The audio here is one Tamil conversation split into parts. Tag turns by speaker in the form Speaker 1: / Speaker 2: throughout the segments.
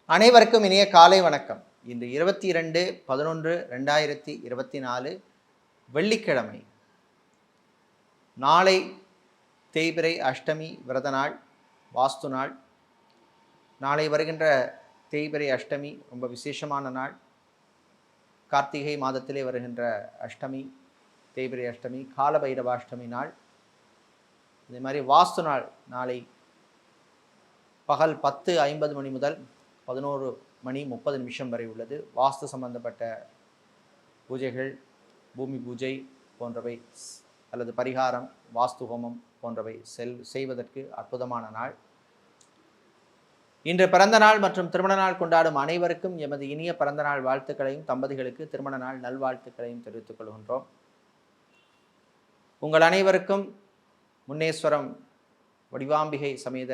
Speaker 1: அனைவருக்கும் இனிய காலை வணக்கம். இன்று 22/11/2024 வெள்ளிக்கிழமை. நாளை தேய்பிறை அஷ்டமி விரத நாள், வாஸ்து நாள். நாளை வருகின்ற தேய்பிறை அஷ்டமி ரொம்ப விசேஷமான நாள். கார்த்திகை மாதத்திலே வருகின்ற அஷ்டமி, தேய்பிறை அஷ்டமி, காலபைரவாஷ்டமி நாள். இதே மாதிரி வாஸ்து நாள் நாளை பகல் 10:50 மணி முதல் 11:30 வரை உள்ளது. வாஸ்து சம்பந்தப்பட்ட பூஜைகள், பூமி பூஜை போன்றவை அல்லது பரிகாரம், வாஸ்து ஹோமம் போன்றவை செய்வதற்கு அற்புதமான நாள். இன்று பிறந்த நாள் மற்றும் திருமண நாள் கொண்டாடும் அனைவருக்கும் எமது இனிய பிறந்த நாள் வாழ்த்துக்களையும், தம்பதிகளுக்கு திருமண நாள் நல்வாழ்த்துக்களையும் தெரிவித்துக் கொள்கின்றோம். உங்கள் அனைவருக்கும் முன்னேஸ்வரம் வடிவாம்பிகை சமேத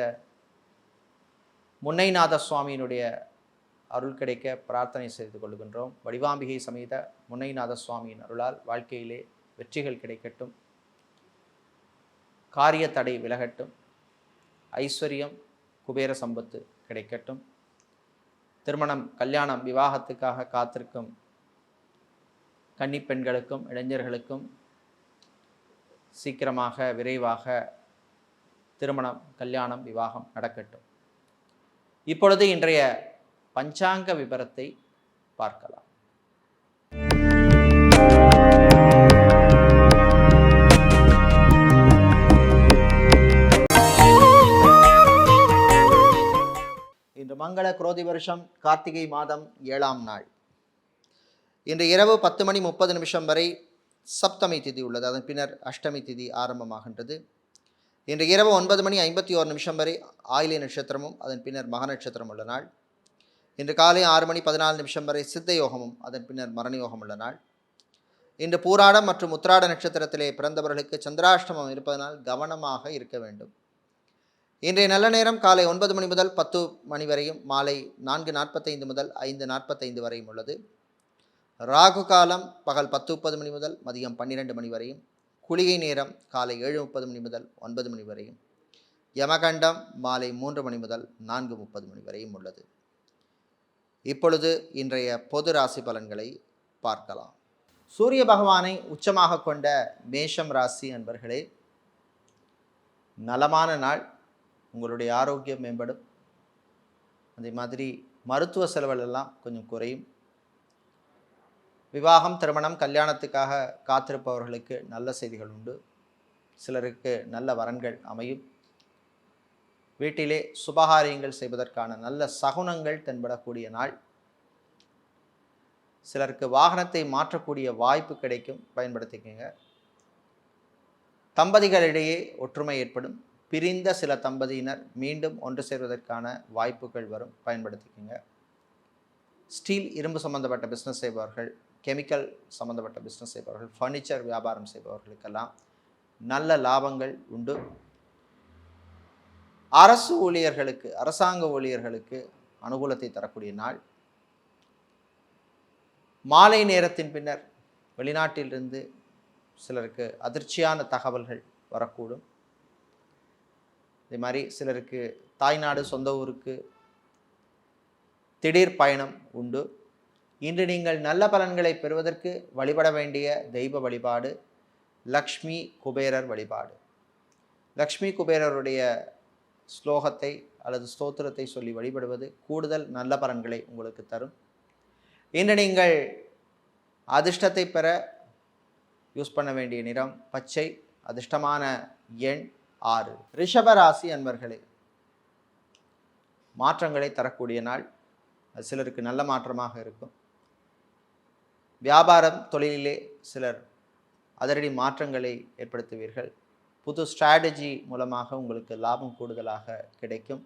Speaker 1: முன்னைநாத சுவாமியினுடைய அருள் கிடைக்க பிரார்த்தனை செய்து கொள்கின்றோம். வடிவாம்பிகை சமேத முன்னைநாத சுவாமியின் அருளால் வாழ்க்கையிலே வெற்றிகள் கிடைக்கட்டும், காரிய தடை விலகட்டும், ஐஸ்வர்யம் குபேர சம்பத்து கிடைக்கட்டும். திருமணம், கல்யாணம், விவாகத்துக்காக காத்திருக்கும் கன்னிப்பெண்களுக்கும் இளைஞர்களுக்கும் சீக்கிரமாக விரைவாக திருமணம், கல்யாணம், விவாகம் நடக்கட்டும். இப்பொழுது இன்றைய பஞ்சாங்க விபரத்தை பார்க்கலாம். இன்று மங்கள குரோதி வருஷம் கார்த்திகை மாதம் 7ஆம் நாள். இன்று இரவு 10:30 வரை சப்தமி திதி உள்ளது. அதன் பின்னர் அஷ்டமி திதி ஆரம்பமாகின்றது. இன்று இரவு 9:51 வரை ஆயிலை நட்சத்திரமும் அதன் பின்னர் மக நட்சத்திரம் உள்ள நாள். இன்று காலை 6:14 வரை சித்த யோகமும் அதன் பின்னர் மரண யோகம் உள்ள நாள். இன்று பூராடம் மற்றும் உத்திராட நட்சத்திரத்திலே பிறந்தவர்களுக்கு சந்திராஷ்டமம் இருப்பதனால் கவனமாக இருக்க வேண்டும். இன்றைய நல்ல நேரம் காலை 9 மணி முதல் 10 மணி வரையும், மாலை 4:45 முதல் 5:45 வரையும் உள்ளது. ராகு காலம் பகல் 10:30 மணி முதல் மதியம் 12 மணி வரையும், குளிகை நேரம் காலை 7:30 மணி முதல் 9 மணி வரையும், யமகண்டம் மாலை 3 மணி முதல் 4:30 மணி வரையும் உள்ளது. இப்பொழுது இன்றைய பொது ராசி பலன்களை பார்க்கலாம். சூரிய பகவானை உச்சமாக கொண்ட மேஷம் ராசி அன்பர்களே, நலமான நாள். உங்களுடைய ஆரோக்கியம் மேம்படும். அதே மாதிரி மருத்துவ செலவுகளெல்லாம் கொஞ்சம் குறையும். விவாகம், திருமணம், கல்யாணத்துக்காக காத்திருப்பவர்களுக்கு நல்ல செய்திகள் உண்டு. சிலருக்கு நல்ல வரன்கள் அமையும். வீட்டிலே சுபகாரியங்கள் செய்வதற்கான நல்ல சகுனங்கள் தென்படக்கூடிய நாள். சிலருக்கு வாகனத்தை மாற்றக்கூடிய வாய்ப்பு கிடைக்கும், பயன்படுத்திக்கங்க. தம்பதிகளிடையே ஒற்றுமை ஏற்படும். பிரிந்த சில தம்பதியினர் மீண்டும் ஒன்று சேர்வதற்கான வாய்ப்புகள் வரும், பயன்படுத்திக்கங்க. ஸ்டீல், இரும்பு சம்பந்தப்பட்ட பிஸ்னஸ் செய்பவர்கள், கெமிக்கல் சம்பந்தப்பட்ட பிஸ்னஸ் செய்பவர்கள், ஃபர்னிச்சர் வியாபாரம் செய்பவர்களுக்கெல்லாம் நல்ல லாபங்கள் உண்டு. அரசு ஊழியர்களுக்கு, அரசாங்க ஊழியர்களுக்கு அனுகூலத்தை தரக்கூடிய நாள். மாலை நேரத்தின் பின்னர் வெளிநாட்டிலிருந்து சிலருக்கு அதிர்ச்சியான தகவல்கள் வரக்கூடும். இதே மாதிரி சிலருக்கு தாய்நாடு, சொந்த ஊருக்கு திடீர் பயணம் உண்டு. இன்று நீங்கள் நல்ல பலன்களை பெறுவதற்கு வழிபட வேண்டிய தெய்வ வழிபாடு லக்ஷ்மி குபேரர் வழிபாடு. லக்ஷ்மி குபேரருடைய ஸ்லோகத்தை அல்லது ஸ்தோத்திரத்தை சொல்லி வழிபடுவது கூடுதல் நல்ல பலன்களை உங்களுக்கு தரும். இன்று நீங்கள் அதிர்ஷ்டத்தை பெற யூஸ் பண்ண வேண்டிய நிறம் பச்சை. அதிர்ஷ்டமான எண் 6. ரிஷபராசி அன்பர்களே, மாற்றங்களை தரக்கூடிய நாள். அது சிலருக்கு நல்ல மாற்றமாக இருக்கும். வியாபாரம், தொழிலிலே சிலர் அதிரடி மாற்றங்களை ஏற்படுத்துவீர்கள். புது ஸ்ட்ராட்டஜி மூலமாக உங்களுக்கு லாபம் கூடுதலாக கிடைக்கும்.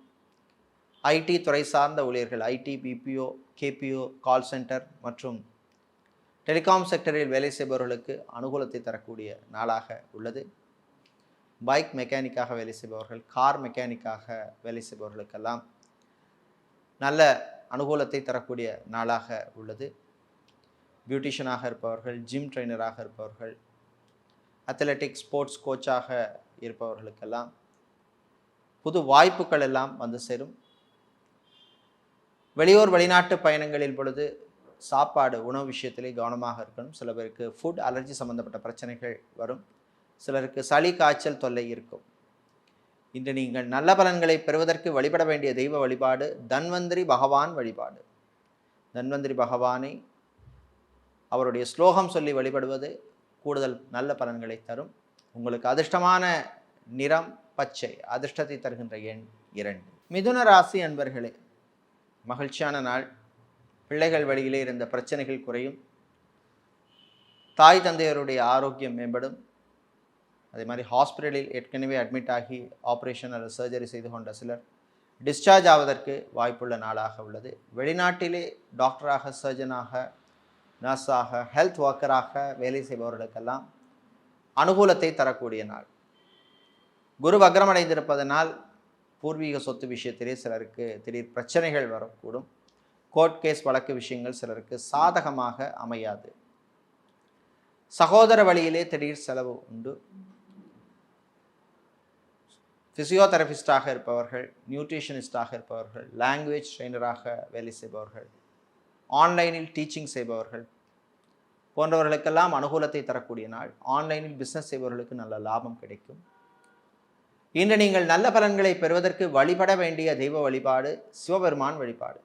Speaker 1: ஐடி துறை சார்ந்த ஊழியர்கள், ID, BPO, KPO, call centre மற்றும் டெலிகாம் செக்டரில் வேலை செய்பவர்களுக்கு அனுகூலத்தை தரக்கூடிய நாளாக உள்ளது. பைக் மெக்கானிக்காக வேலை செய்பவர்கள், கார் மெக்கானிக்காக வேலை செய்பவர்களுக்கெல்லாம் நல்ல அனுகூலத்தை தரக்கூடிய நாளாக உள்ளது. பியூட்டிஷியனாக இருப்பவர்கள், ஜிம் ட்ரெயினராக இருப்பவர்கள், அத்லெட்டிக் ஸ்போர்ட்ஸ் கோச்சாக இருப்பவர்களுக்கெல்லாம் புது வாய்ப்புகள் எல்லாம் வந்து சேரும். வெளியூர் வெளிநாட்டு பயணங்களில் பொழுது சாப்பாடு உணவு விஷயத்திலே கவனமாக இருக்கணும். சில பேருக்கு ஃபுட் அலர்ஜி சம்பந்தப்பட்ட பிரச்சனைகள் வரும். சிலருக்கு சளி காய்ச்சல் தொல்லை இருக்கும். இன்று நீங்கள் நல்ல பலன்களை பெறுவதற்கு வழிபட வேண்டிய தெய்வ வழிபாடு தன்வந்திரி பகவான் வழிபாடு. தன்வந்திரி பகவானை அவருடைய ஸ்லோகம் சொல்லி வழிபடுவது கூடுதல் நல்ல பலன்களை தரும். உங்களுக்கு அதிர்ஷ்டமான நிறம் பச்சை, அதிர்ஷ்டத்தை தருகின்ற எண் 2. மிதுன ராசி அன்பர்களே, மகிழ்ச்சியான நாள். பிள்ளைகள் வழியிலே இருந்த பிரச்சனைகள் குறையும். தாய் தந்தையருடைய ஆரோக்கியம் மேம்படும். அதே மாதிரி ஹாஸ்பிட்டலில் ஏற்கனவே அட்மிட் ஆகி ஆப்ரேஷன் அல்லது சர்ஜரி செய்து கொண்ட சிலர் டிஸ்சார்ஜ் ஆவதற்கு வாய்ப்புள்ள நாளாக உள்ளது. வெளிநாட்டிலே டாக்டராக, சர்ஜனாக, நர்ஸாக, ஹெல்த் ஒர்க்கராக வேலை செய்பவர்களுக்கெல்லாம் அனுகூலத்தை தரக்கூடிய நாள். குரு வக்ரமடைந்திருப்பதனால் பூர்வீக சொத்து விஷயத்திலே சிலருக்கு திடீர் பிரச்சனைகள் வரக்கூடும். கோர்ட் கேஸ் வழக்கு விஷயங்கள் சிலருக்கு சாதகமாக அமையாது. சகோதர வழியிலே திடீர் செலவு உண்டு. ஃபிசியோதெரபிஸ்டாக இருப்பவர்கள், நியூட்ரிஷனிஸ்டாக இருப்பவர்கள், லாங்குவேஜ் ட்ரெயினராக வேலை செய்பவர்கள், ஆன்லைனில் டீச்சிங் செய்பவர்கள் போன்றவர்களுக்கெல்லாம் அனுகூலத்தை தரக்கூடிய நாள். ஆன்லைனில் பிஸ்னஸ் செய்பவர்களுக்கு நல்ல லாபம் கிடைக்கும். இன்று நீங்கள் நல்ல பலன்களை பெறுவதற்கு வழிபட வேண்டிய தெய்வ வழிபாடு சிவபெருமான் வழிபாடு.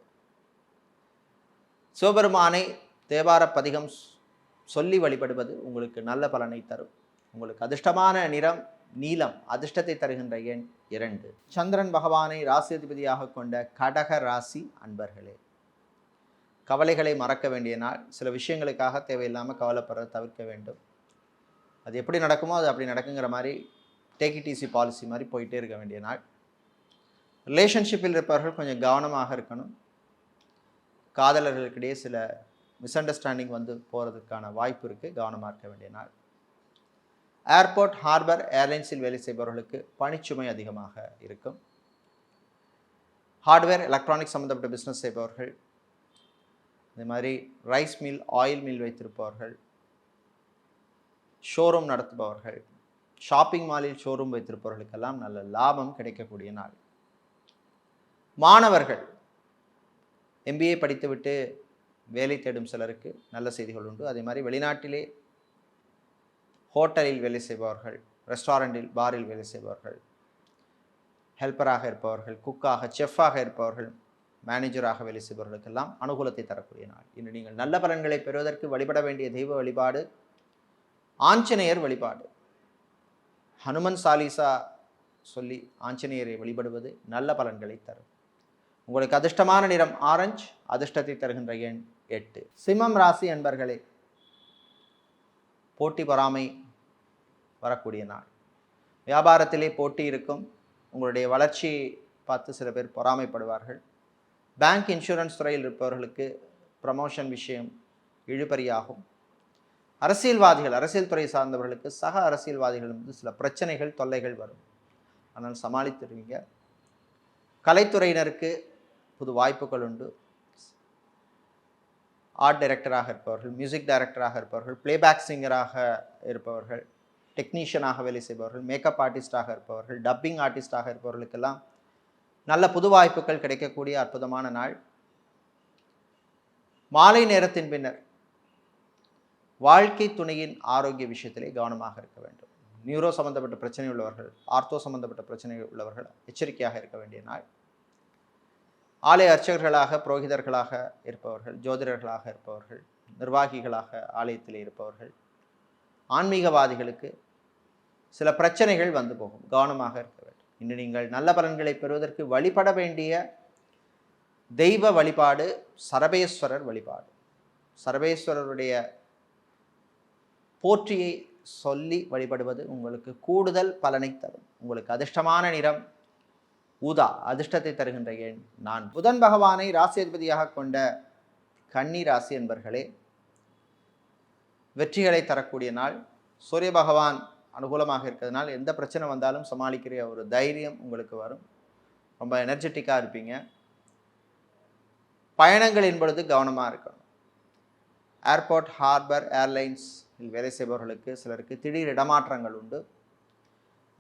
Speaker 1: சிவபெருமானை தேவார பதிகம் சொல்லி வழிபடுவது உங்களுக்கு நல்ல பலனை தரும். உங்களுக்கு அதிர்ஷ்டமான நிறம் நீலம், அதிர்ஷ்டத்தை தருகின்ற எண் 2. சந்திரன் பகவானை ராசி அதிபதியாக கொண்ட கடக ராசி அன்பர்களே, கவலைகளை மறக்க வேண்டிய நாள். சில விஷயங்களுக்காக தேவையில்லாமல் கவலைப்படுறத தவிர்க்க வேண்டும். அது எப்படி நடக்குமோ அது அப்படி நடக்குங்கிற மாதிரி டேக் இட் ஈஸி பாலிசி மாதிரி போயிட்டே இருக்க வேண்டிய நாள். ரிலேஷன்ஷிப்பில் இருப்பவர்கள் கொஞ்சம் கவனமாக இருக்கணும். காதலர்களுக்கிடையே சில மிஸ் அண்டர்ஸ்டாண்டிங் வந்து போகிறதுக்கான வாய்ப்பு இருக்குது, கவனமாக இருக்க வேண்டிய நாள். ஏர்போர்ட், ஹார்பர், ஏர்லைன்ஸில் வேலை செய்பவர்களுக்கு பணிச்சுமை அதிகமாக இருக்கும். ஹார்ட்வேர், எலக்ட்ரானிக்ஸ் சம்மந்தப்பட்ட பிஸ்னஸ் செய்பவர்கள், இந்த மாதிரி ரைஸ் மில், ஆயில் மில் வைத்திருப்பவர்கள், ஷோரூம் நடத்துபவர்கள், ஷாப்பிங் மாலில் ஷோரூம் வைத்திருப்பவர்களுக்கெல்லாம் நல்ல லாபம் கிடைக்கக்கூடிய நாள். மாணவர்கள், MBA படித்துவிட்டு வேலை தேடும் சிலருக்கு நல்ல செய்திகள் உண்டு. அதே மாதிரி வெளிநாட்டிலே ஹோட்டலில் வேலை செய்பவர்கள், ரெஸ்டாரண்டில், பாரில் வேலை செய்பவர்கள், ஹெல்ப்பராக இருப்பவர்கள், குக்காக, செஃப்பாக இருப்பவர்கள், மேனேஜராக வேலை செய்பவர்களுக்கெல்லாம் அனுகூலத்தை தரக்கூடிய நாள். இன்று நீங்கள் நல்ல பலன்களை பெறுவதற்கு வழிபட வேண்டிய தெய்வ வழிபாடு ஆஞ்சநேயர் வழிபாடு. ஹனுமன் சாலிசா சொல்லி ஆஞ்சநேயரை வழிபடுவது நல்ல பலன்களை தரும். உங்களுக்கு அதிர்ஷ்டமான நிறம் ஆரஞ்சு, அதிர்ஷ்டத்தை தருகின்ற எண் 8. சிம்மம் ராசி அன்பர்களே, போட்டி பொறாமை வரக்கூடிய நாள். வியாபாரத்திலே போட்டி இருக்கும். உங்களுடைய வளர்ச்சியை பார்த்து சில பேர் பொறாமைப்படுவார்கள். பேங்க், இன்சூரன்ஸ் துறையில் இருப்பவர்களுக்கு ப்ரமோஷன் விஷயம் இழுபறியாகும். அரசியல்வாதிகள், அரசியல் துறை சார்ந்தவர்களுக்கு சக அரசியல்வாதிகள் வந்து சில பிரச்சனைகள், தொல்லைகள் வரும். ஆனால் சமாளித்துருவீங்க. கலைத்துறையினருக்கு புது வாய்ப்புகள் உண்டு. ஆர்ட் டைரக்டராக இருப்பவர்கள், மியூசிக் டைரக்டராக இருப்பவர்கள், பிளேபேக் சிங்கராக இருப்பவர்கள், டெக்னீஷியனாக வேலை செய்பவர்கள், மேக்கப் ஆர்டிஸ்டாக இருப்பவர்கள், டப்பிங் ஆர்டிஸ்டாக இருப்பவர்களுக்கெல்லாம் நல்ல புது வாய்ப்புகள் கிடைக்கக்கூடிய அற்புதமான நாள். மாலை நேரத்தின் பின்னர் வாழ்க்கை துணையின் ஆரோக்கிய விஷயத்திலே கவனமாக இருக்க வேண்டும். நியூரோ சம்பந்தப்பட்ட பிரச்சனை உள்ளவர்கள், ஆர்த்தோ சம்பந்தப்பட்ட பிரச்சனை உள்ளவர்கள் எச்சரிக்கையாக இருக்க வேண்டிய நாள். ஆலய அர்ச்சகர்களாக, புரோகிதர்களாக இருப்பவர்கள், ஜோதிடர்களாக இருப்பவர்கள், நிர்வாகிகளாக ஆலயத்தில் இருப்பவர்கள், ஆன்மீகவாதிகளுக்கு சில பிரச்சனைகள் வந்து போகும், கவனமாக இருக்க வேண்டும். இன்று நீங்கள் நல்ல பலன்களை பெறுவதற்கு வழிபட வேண்டிய தெய்வ வழிபாடு சரபேஸ்வரர் வழிபாடு. சரபேஸ்வரருடைய போற்றியை சொல்லி வழிபடுவது உங்களுக்கு கூடுதல் பலனை தரும். உங்களுக்கு அதிர்ஷ்டமான நிறம் ஊதா, அதிர்ஷ்டத்தை தருகின்ற எண் 4. புதன் பகவானை ராசி அதிபதியாக கொண்ட கன்னி ராசி என்பர்களே, வெற்றிகளை தரக்கூடிய நாள். சூரிய பகவான் அனுகூலமாக இருக்கிறதுனால எந்த பிரச்சனை வந்தாலும் சமாளிக்கிற ஒரு தைரியம் உங்களுக்கு வரும். ரொம்ப எனர்ஜெட்டிக்காக இருப்பீங்க. பயணங்களின் பொழுது கவனமாக இருக்கணும். ஏர்போர்ட், ஹார்பர், ஏர்லைன்ஸ் வேலை செய்பவர்களுக்கு சிலருக்கு திடீர் இடமாற்றங்கள் உண்டு.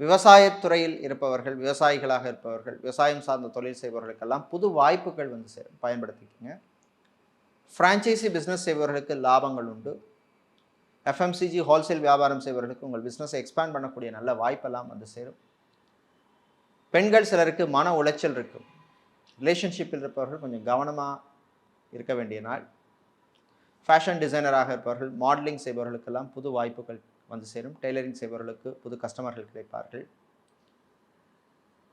Speaker 1: விவசாயத்துறையில் இருப்பவர்கள், விவசாயிகளாக இருப்பவர்கள், விவசாயம் சார்ந்த தொழில் செய்பவர்களுக்கெல்லாம் புது வாய்ப்புகள் வந்து சேரும், பயன்படுத்திக்கங்க. ஃப்ரான்ச்சைசி பிஸ்னஸ் செய்பவர்களுக்கு லாபங்கள் உண்டு. எஃப்எம்சிஜி ஹோல்சேல் வியாபாரம் செய்பவர்களுக்கு உங்கள் பிஸ்னஸை எக்ஸ்பேண்ட் பண்ணக்கூடிய நல்ல வாய்ப்பெல்லாம் வந்து சேரும். பெண்கள் சிலருக்கு மன உளைச்சல் இருக்கும். ரிலேஷன்ஷிப்பில் இருப்பவர்கள் கொஞ்சம் கவனமாக இருக்க வேண்டிய நாள். ஃபேஷன் டிசைனராக இருப்பவர்கள், மாடலிங் செய்பவர்களுக்கெல்லாம் புது வாய்ப்புகள் வந்து சேரும். டெய்லரிங் செய்பவர்களுக்கு புது கஸ்டமர்கள் கிடைப்பார்கள்.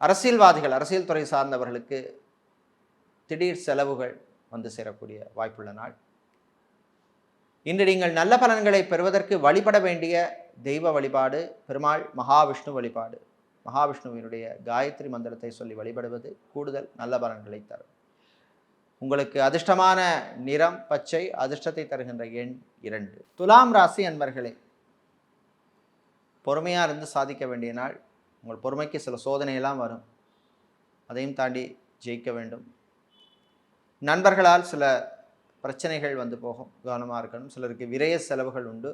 Speaker 1: அரசியல்வாதிகள், அரசியல் துறை சார்ந்தவர்களுக்கு திடீர் செலவுகள் வந்து சேரக்கூடிய வாய்ப்புள்ள நாள். இன்று நீங்கள் நல்ல பலன்களை பெறுவதற்கு வழிபட வேண்டிய தெய்வ வழிபாடு பெருமாள் மகாவிஷ்ணு வழிபாடு. மகாவிஷ்ணுவினுடைய காயத்ரி மந்திரத்தை சொல்லி வழிபடுவது கூடுதல் நல்ல பலன்களை தரும். உங்களுக்கு அதிர்ஷ்டமான நிறம் பச்சை, அதிர்ஷ்டத்தை தருகின்ற எண் 2. துலாம் ராசி அன்பர்களே, பொறுமையாக இருந்து சாதிக்க வேண்டிய நாள். உங்கள் பொறுமைக்கு சில சோதனையெல்லாம் வரும், அதையும் தாண்டி ஜெயிக்க வேண்டும். நண்பர்களால் சில பிரச்சனைகள் வந்து போகும், கவனமாக இருக்கணும். சிலருக்கு விரய செலவுகள் உண்டு.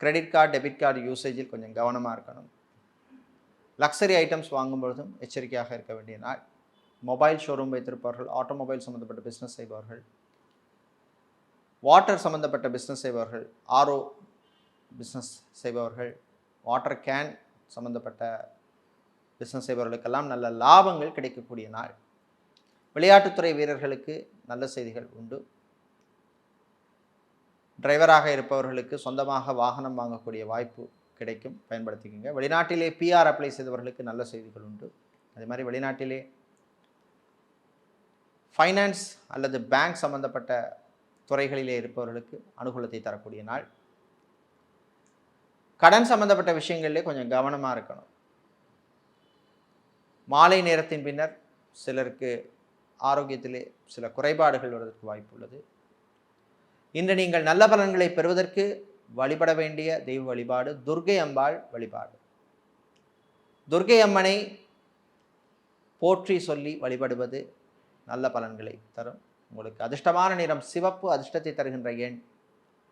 Speaker 1: கிரெடிட் கார்டு, டெபிட் கார்டு யூசேஜில் கொஞ்சம் கவனமாக இருக்கணும். லக்ஸரி ஐட்டம்ஸ் வாங்கும் பொழுதும் எச்சரிக்கையாக இருக்க வேண்டிய நாள். மொபைல் ஷோரூம் வைத்திருப்பவர்கள், ஆட்டோமொபைல் சம்மந்தப்பட்ட பிஸ்னஸ் செய்பவர்கள், வாட்டர் சம்மந்தப்பட்ட பிஸ்னஸ் செய்பவர்கள், ஆர்ஓ பிஸ்னஸ் செய்பவர்கள், வாட்டர் கேன் சம்மந்தப்பட்ட பிஸ்னஸ் செய்பவர்களுக்கெல்லாம் நல்ல லாபங்கள் கிடைக்கக்கூடிய நாள். விளையாட்டுத்துறை வீரர்களுக்கு நல்ல செய்திகள் உண்டு. டிரைவராக இருப்பவர்களுக்கு சொந்தமாக வாகனம் வாங்கக்கூடிய வாய்ப்பு கிடைக்கும், பயன்படுத்திக்கங்க. வெளிநாட்டிலே பிஆர் அப்ளை செய்தவர்களுக்கு நல்ல செய்திகள் உண்டு. அதே மாதிரி வெளிநாட்டிலே ஃபைனான்ஸ் அல்லது பேங்க் சம்பந்தப்பட்ட துறைகளிலே இருப்பவர்களுக்கு அனுகூலத்தை தரக்கூடிய நாள். கடன் சம்பந்தப்பட்ட விஷயங்களிலே கொஞ்சம் கவனமாக இருக்கணும். மாலை நேரத்தின் பின்னர் சிலருக்கு ஆரோக்கியத்திலே சில குறைபாடுகள் வருவதற்கு வாய்ப்பு உள்ளது. இன்று நீங்கள் நல்ல பலன்களை பெறுவதற்கு வழிபட வேண்டிய தெய்வ வழிபாடு துர்க்கை அம்பாள் வழிபாடு. துர்க்கை அம்மனை போற்றி சொல்லி வழிபடுவது நல்ல பலன்களை தரும். உங்களுக்கு அதிர்ஷ்டமான நிறம் சிவப்பு, அதிர்ஷ்டத்தை தருகின்ற எண்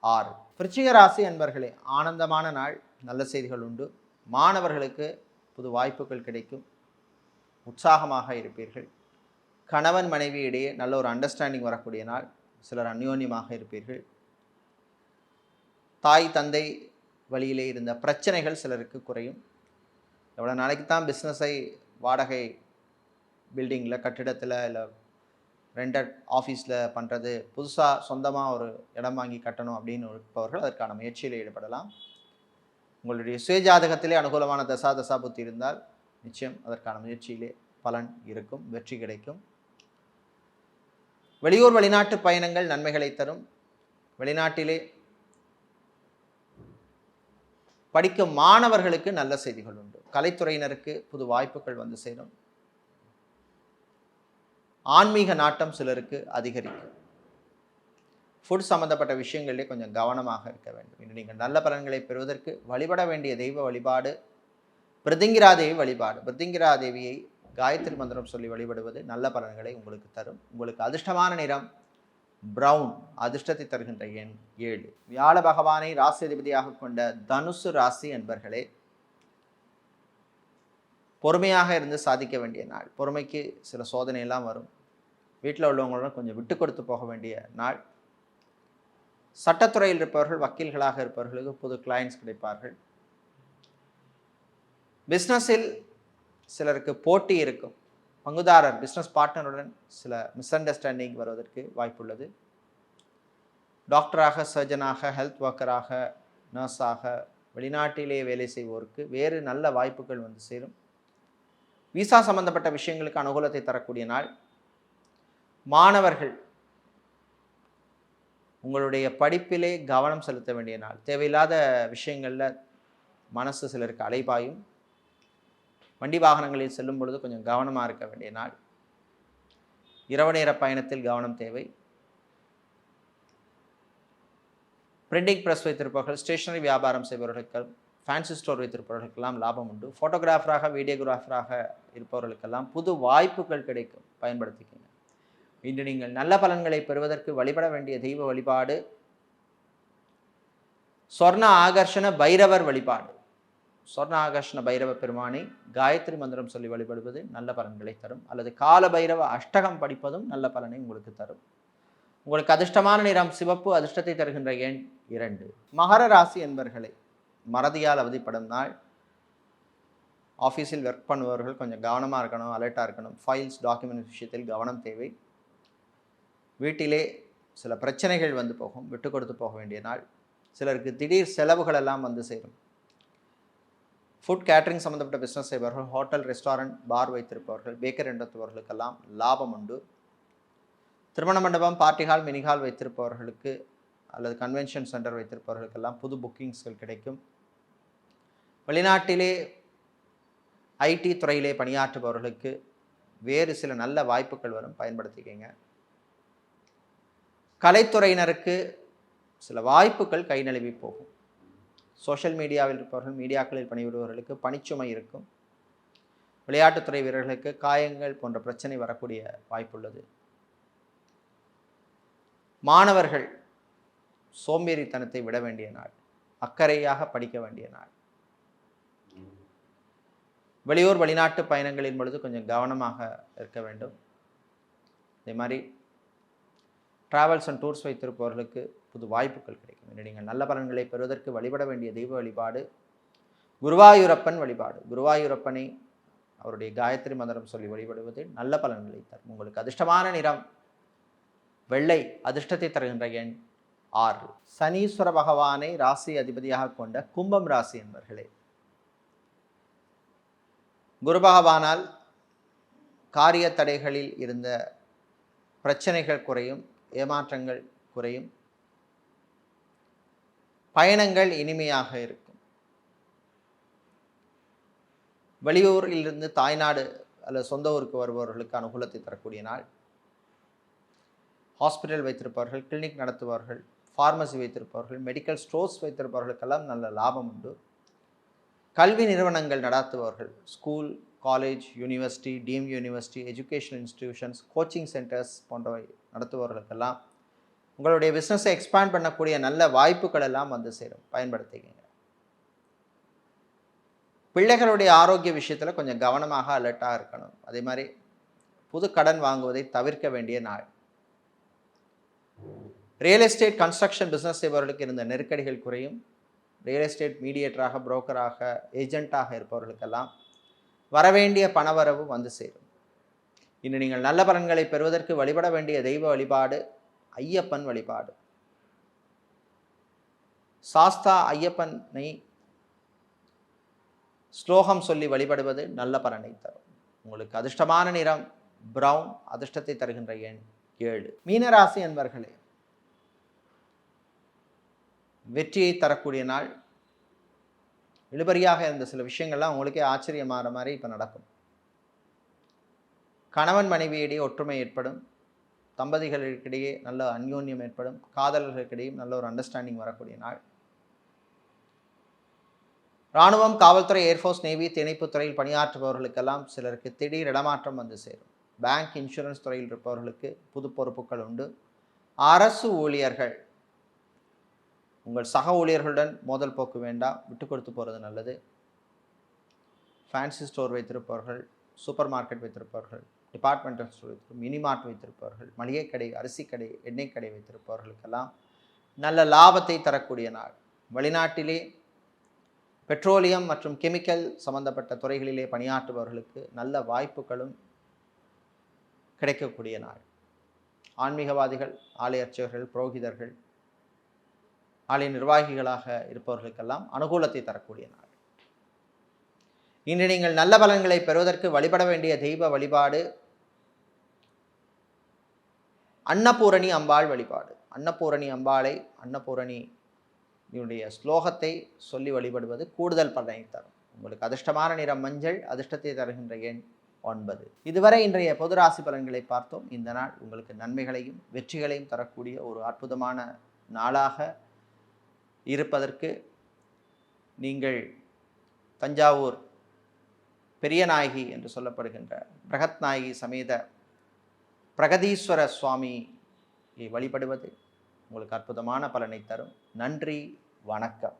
Speaker 1: 6. விருச்சிக ராசி அன்பர்களே, ஆனந்தமான நாள், நல்ல செய்திகள் உண்டு. மாணவர்களுக்கு புது வாய்ப்புகள் கிடைக்கும், உற்சாகமாக இருப்பீர்கள். கணவன் மனைவி இடையே நல்ல ஒரு அண்டர்ஸ்டாண்டிங் வரக்கூடிய நாள். சிலர் அந்யோன்யமாக இருப்பீர்கள். தாய் தந்தை வழியிலே இருந்த பிரச்சனைகள் சிலருக்கு குறையும். எவ்வளோ நாளைக்கு தான் பிஸ்னஸை வாடகை பில்டிங்கில், கட்டிடத்தில், இல்லை ரெண்டட் ஆஃபீஸில் பண்ணுறது, புதுசாக சொந்தமாக ஒரு இடம் வாங்கி கட்டணும் அப்படின்னு இருப்பவர்கள் அதற்கான முயற்சியில் ஈடுபடலாம். உங்களுடைய சுயஜாதகத்திலே அனுகூலமான தசா புத்தி இருந்தால் நிச்சயம் அதற்கான முயற்சியிலே பலன் இருக்கும், வெற்றி கிடைக்கும். வெளியூர் வெளிநாட்டு பயணங்கள் நன்மைகளை தரும். வெளிநாட்டிலே படிக்கும் மாணவர்களுக்கு நல்ல செய்திகள் உண்டு. கலைத்துறையினருக்கு புது வாய்ப்புகள் வந்து சேரும். ஆன்மீக நாட்டம் சிலருக்கு அதிகரிக்கும். ஃபுட் சம்பந்தப்பட்ட விஷயங்களிலே கொஞ்சம் கவனமாக இருக்க வேண்டும். இன்று நீங்கள் நல்ல பலன்களை பெறுவதற்கு வழிபட வேண்டிய தெய்வ வழிபாடு பிருதிங்கிரா தேவி வழிபாடு. பிருதிங்கிரா தேவியை காயத்ரி மந்திரம் சொல்லி வழிபடுவது நல்ல பலன்களை உங்களுக்கு தரும். உங்களுக்கு அதிர்ஷ்டமான நிறம் பிரவுன், அதிர்ஷ்டத்தை தருகின்ற எண் 7. வியாழ பகவானை ராசி அதிபதியாக கொண்ட தனுசு ராசி அன்பர்களே, பொறுமையாக இருந்து சாதிக்க வேண்டிய நாள். பொறுமைக்கு சில சோதனையெல்லாம் வரும். வீட்டில் உள்ளவங்களுடன் கொஞ்சம் விட்டு கொடுத்து போக வேண்டிய நாள். சட்டத்துறையில் இருப்பவர்கள், வக்கீல்களாக இருப்பவர்களுக்கு புது கிளையன்ட்ஸ் கிடைப்பார்கள். பிஸ்னஸில் சிலருக்கு போட்டி இருக்கும். பங்குதாரர், பிஸ்னஸ் பார்ட்னருடன் சில மிஸ் அண்டர்ஸ்டாண்டிங் வருவதற்கு வாய்ப்புள்ளது. டாக்டராக, சர்ஜனாக, ஹெல்த் ஒர்க்கராக, நர்ஸாக வெளிநாட்டிலே வேலை செய்வோருக்கு வேறு நல்ல வாய்ப்புகள் வந்து சேரும். விசா சம்பந்தப்பட்ட விஷயங்களுக்கு அனுகூலத்தை தரக்கூடிய நாள். மாணவர்கள் உங்களுடைய படிப்பிலே கவனம் செலுத்த வேண்டிய நாள். தேவையில்லாத விஷயங்களில் மனசு சிலருக்கு அலைபாயும். வண்டி வாகனங்களில் செல்லும் பொழுது கொஞ்சம் கவனமாக இருக்க வேண்டிய நாள். இரவு நேர பயணத்தில் கவனம் தேவை. பிரிண்டிங் ப்ரெஸ் வைத்திருப்பவர்கள், ஸ்டேஷனரி வியாபாரம் செய்பவர்களுக்கு, ஃபேன்சி ஸ்டோர் வைத்திருப்பவர்களுக்கெல்லாம் லாபம் உண்டு. ஃபோட்டோகிராஃபராக, வீடியோகிராஃபராக இருப்பவர்களுக்கெல்லாம் புது வாய்ப்புகள் கிடைக்கும், பயன்படுத்திக்கங்க. இன்று நீங்கள் நல்ல பலன்களை பெறுவதற்கு வழிபட வேண்டிய தெய்வ வழிபாடு சொர்ண ஆகர்ஷண பைரவர் வழிபாடு. சொர்ணாகர்ஷ்ண பைரவ பெருமானை காயத்ரி மந்திரம் சொல்லி வழிபடுவது நல்ல பலன்களை தரும். அல்லது கால பைரவ அஷ்டகம் படிப்பதும் நல்ல பலனை உங்களுக்கு தரும். உங்களுக்கு அதிர்ஷ்டமான நிறம் சிவப்பு. அதிர்ஷ்டத்தை தருகின்ற எண் 2. மகர ராசி என்பர்களே, மறதியால் அவதிப்படும் நாள். ஆஃபீஸில் ஒர்க் பண்ணுபவர்கள் கொஞ்சம் கவனமாக இருக்கணும், அலர்ட்டாக இருக்கணும். ஃபைல்ஸ், டாக்குமெண்ட் விஷயத்தில் கவனம் தேவை. வீட்டிலே சில பிரச்சனைகள் வந்து போகும், விட்டு கொடுத்து போக வேண்டிய நாள். சிலருக்கு திடீர் செலவுகள் எல்லாம் வந்து சேரும். ஃபுட் கேட்டரிங் சம்மந்தப்பட்ட பிஸ்னஸ் செய்பவர்கள், ஹோட்டல், ரெஸ்டாரண்ட், பார் வைத்திருப்பவர்கள், பேக்கரி நடத்துபவர்களுக்கெல்லாம் லாபம் உண்டு. திருமண மண்டபம், பார்ட்டி ஹால், மினி ஹால் வைத்திருப்பவர்களுக்கு அல்லது கன்வென்ஷன் சென்டர் வைத்திருப்பவர்களுக்கெல்லாம் புது புக்கிங்ஸ்கள் கிடைக்கும். வெளிநாட்டிலே ஐடி துறையிலே பணியாற்றுபவர்களுக்கு வேறு சில நல்ல வாய்ப்புகள் வரும், பயன்படுத்திக்கங்க. கலைத்துறையினருக்கு சில வாய்ப்புகள் கை நழுவி போகும். சோஷியல் மீடியாவில் இருப்பவர்கள், மீடியாக்களில் பணிபுரிபவர்களுக்கு பணிச்சுமை இருக்கும். விளையாட்டுத்துறை வீரர்களுக்கு காயங்கள் போன்ற பிரச்சனை வரக்கூடிய வாய்ப்புள்ளது. மாணவர்கள் சோம்பேறித்தனத்தை விட வேண்டிய நாள், அக்கறையாக படிக்க வேண்டிய நாள். வெளியூர் வெளிநாட்டு பயணங்களின் பொழுது கொஞ்சம் கவனமாக இருக்க வேண்டும். அதே மாதிரி ட்ராவல்ஸ் அண்ட் டூர்ஸ் வைத்திருப்பவர்களுக்கு புது வாய்ப்புகள் கிடைக்கும். என்று நீங்கள் நல்ல பலன்களை பெறுவதற்கு வழிபட வேண்டிய தெய்வ வழிபாடு குருவாயூரப்பன் வழிபாடு. குருவாயூரப்பனை அவருடைய காயத்ரி மந்திரம் சொல்லி வழிபடுவது நல்ல பலன்களை தரும். உங்களுக்கு அதிர்ஷ்டமான நிறம் வெள்ளை. அதிர்ஷ்டத்தை தருகின்ற எண் 6. சனீஸ்வர பகவானை ராசி அதிபதியாக கொண்ட கும்பம் ராசி என்பர்களே, குரு பகவானால் காரிய தடைகளில் இருந்த பிரச்சனைகள் குறையும், ஏமாற்றங்கள் குறையும், பயணங்கள் இனிமையாக இருக்கும். வெளியூரிலிருந்து தாய்நாடு அல்லது சொந்த ஊருக்கு வருபவர்களுக்கு அனுகூலத்தை தரக்கூடிய நாள். ஹாஸ்பிட்டல் வைத்திருப்பவர்கள், கிளினிக் நடத்துபவர்கள், ஃபார்மசி வைத்திருப்பவர்கள், மெடிக்கல் ஸ்டோர்ஸ் வைத்திருப்பவர்களுக்கெல்லாம் நல்ல லாபம் உண்டு. கல்வி நிறுவனங்கள் நடத்துபவர்கள், school, college, university, deemed university, educational institutions, coaching centres போன்றவை நடத்துபவர்களுக்கெல்லாம் உங்களுடைய பிஸ்னஸை எக்ஸ்பேண்ட் பண்ணக்கூடிய நல்ல வாய்ப்புகள் எல்லாம் வந்து சேரும், பயன்படுத்திக்கங்க. பிள்ளைகளுடைய ஆரோக்கிய விஷயத்தில் கொஞ்சம் கவனமாக அலர்ட்டாக இருக்கணும். அதே மாதிரி புது கடன் வாங்குவதை தவிர்க்க வேண்டிய நாள். ரியல் எஸ்டேட், கன்ஸ்ட்ரக்ஷன் பிஸ்னஸ் செய்பவர்களுக்கு இருந்த நெருக்கடிகள் குறையும். ரியல் எஸ்டேட் மீடியேட்டராக, புரோக்கராக, ஏஜென்ட்டாக இருப்பவர்களுக்கெல்லாம் வரவேண்டிய பணவரவு வந்து சேரும். இன்று நீங்கள் நல்ல பலன்களை பெறுவதற்கு வழிபட வேண்டிய தெய்வ வழிபாடு ஐயப்பன் வழிபாடு. சாஸ்தா ஐயப்பனை ஸ்லோகம் சொல்லி வழிபடுவது நல்ல பலனை தரும். உங்களுக்கு அதிர்ஷ்டமான நிறம் பிரவுன். அதிர்ஷ்டத்தை தருகின்ற எண் 7. மீனராசி என்பர்களே, வெற்றியை தரக்கூடிய நாள். இழுபறியாக இருந்த சில விஷயங்கள்லாம் உங்களுக்கே ஆச்சரியமாகிற மாதிரி இப்போ நடக்கும். கணவன் மனைவியிடையே ஒற்றுமை ஏற்படும். தம்பதிகளுக்கிடையே நல்ல அந்யோன்யம் ஏற்படும். காதலர்களுக்கிடையே நல்ல ஒரு அண்டர்ஸ்டாண்டிங் வரக்கூடிய நாள். இராணுவம், காவல்துறை, ஏர்ஃபோர்ஸ், நேவி, திணைப்புத் துறையில் பணியாற்றுபவர்களுக்கெல்லாம் சிலருக்கு திடீர் இடமாற்றம் வந்து சேரும். பேங்க், இன்சூரன்ஸ் துறையில் இருப்பவர்களுக்கு புது பொறுப்புகள் உண்டு. அரசு ஊழியர்கள், உங்கள் சக ஊழியர்களுடன் மோதல் போக்கு வேண்டாம், விட்டு கொடுத்து போகிறது நல்லது. ஃபேன்சி ஸ்டோர் வைத்திருப்பவர்கள், சூப்பர் மார்க்கெட் வைத்திருப்பவர்கள், டிபார்ட்மெண்டல் ஸ்டோர் வைத்திருப்பவர்கள், மினி மார்ட் வைத்திருப்பவர்கள், மளிகை கடை, அரிசி கடை, எண்ணெய் கடை வைத்திருப்பவர்களுக்கெல்லாம் நல்ல லாபத்தை தரக்கூடிய நாள். வெளிநாட்டிலே பெட்ரோலியம் மற்றும் கெமிக்கல் சம்பந்தப்பட்ட துறைகளிலே பணியாற்றுபவர்களுக்கு நல்ல வாய்ப்புகளும் கிடைக்கக்கூடிய நாள். ஆன்மீகவாதிகள், ஆலய அர்ச்சகர்கள், புரோகிதர்கள், ஆலய நிர்வாகிகளாக இருப்பவர்களுக்கெல்லாம் அனுகூலத்தை தரக்கூடிய நாள். இன்று நீங்கள் நல்ல பலன்களை பெறுவதற்கு வழிபட வேண்டிய தெய்வ வழிபாடு அன்னபூரணி அம்பாள் வழிபாடு. அன்னபூரணி அம்பாளை, அன்னபூரணியுடைய ஸ்லோகத்தை சொல்லி வழிபடுவது கூடுதல் பலனை தரும். உங்களுக்கு அதிர்ஷ்டமான நிறம் மஞ்சள். அதிர்ஷ்டத்தை தருகின்ற எண் 9. இதுவரை இன்றைய பொது ராசி பலன்களை பார்த்தோம். இந்த நாள் உங்களுக்கு நன்மைகளையும் வெற்றிகளையும் தரக்கூடிய ஒரு அற்புதமான நாளாக இருப்பதற்கு நீங்கள் தஞ்சாவூர் பெரியநாயகி என்று சொல்லப்படுகின்ற பிரகத்நாயகி சமேத பிரகதீஸ்வர சுவாமியை வழிபடுவது உங்களுக்கு அற்புதமான பலனை தரும். நன்றி, வணக்கம்.